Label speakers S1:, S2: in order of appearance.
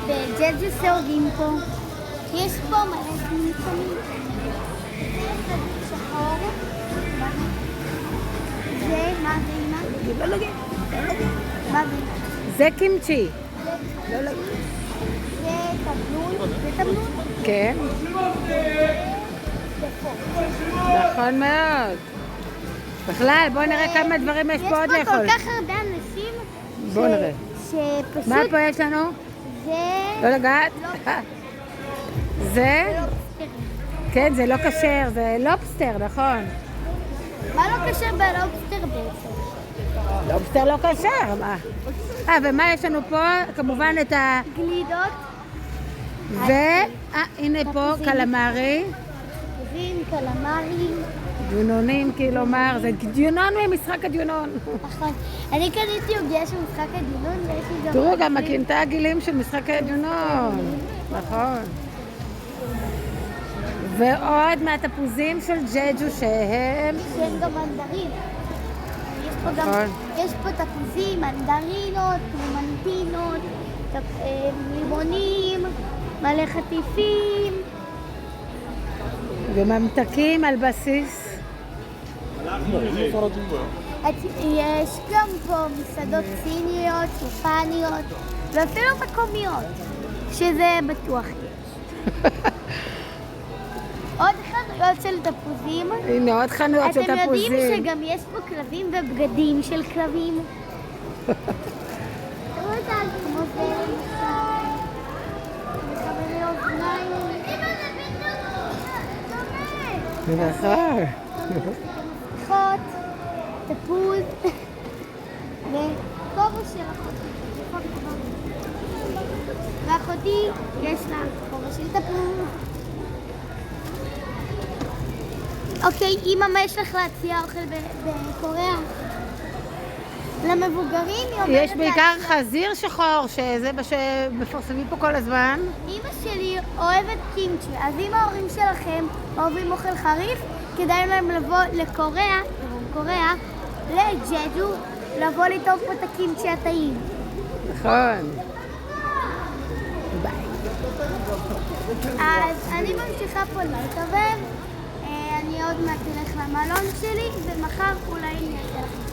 S1: בג'ג'ו סורגים פה. יש פה מלא דימסונים. זה שחור. זה, מה זה אימא?
S2: לא נגיד.
S1: מה זה?
S2: זה קימצ'י.
S1: זה תבלול. זה תבלול?
S2: כן.
S1: זה פה.
S2: נכון מאוד. בכלל, בואו נראה כמה דברים יש פה עוד
S1: יש פה
S2: לאכול.
S1: כל כך הרבה אנשים.
S2: בואו נראה.
S1: שפשוט...
S2: מה פה יש לנו?
S1: זה...
S2: לא לגעת? זה? כן, זה לא כשר, זה לובסטר, נכון.
S1: מה לא קשר בלובסטר בעצם?
S2: לובסטר לא כשר, מה? ומה יש לנו פה? כמובן את ה...
S1: גלידות.
S2: הנה פה קלמרי.
S1: תפוזים, קלמרים.
S2: דיונונים, כלומר, זה דיונון ממשחק הדיונון.
S1: נכון. אני קניתי עוגיה של משחק הדיונון ויש לי גם...
S2: תראו, גם הקינתה הגילים של משחק הדיונון. נכון. ועוד מהתפוזים של ג'ג'ו שהם...
S1: שיש גם מנדרים. יש פה תפוזים, מנדרינות, קלמנטינות, לימונים, מלא חטיפים.
S2: וממתקים על בסיס.
S1: יש גם פה מסעדות סיניות, יפניות ואפילו מקומיות, שזה בטוח יש. עוד חנויות של תפוזים.
S2: הנה עוד חנויות של תפוזים.
S1: אתם יודעים שגם יש פה כלבים ובגדים של כלבים? תראו את כמו זה, מחברי אוזניים.
S2: נכון.
S1: חוט, תפוז וכובע של אחותי. ואחותי יש לה כובע של תפוז. אוקיי, אמא, מה יש לך להציע אוכל בקוריאה? למבוגרים היא אומרת...
S2: יש בעיקר חזיר שחור, שזה מה שמפרסמים פה כל הזמן.
S1: אמא שלי אוהבת קימצ'י, אז אם ההורים שלכם אוהבים אוכל חריף, כדאי להם לבוא לקוריאה, לג'ג'ו, לבוא לטעום פה את הקימצ'י הטעים.
S2: נכון. ביי.
S1: אז אני ממשיכה פה להתאבב, אני עוד מעט אלך למלון שלי, ומחר אולי אני אעשה לכם.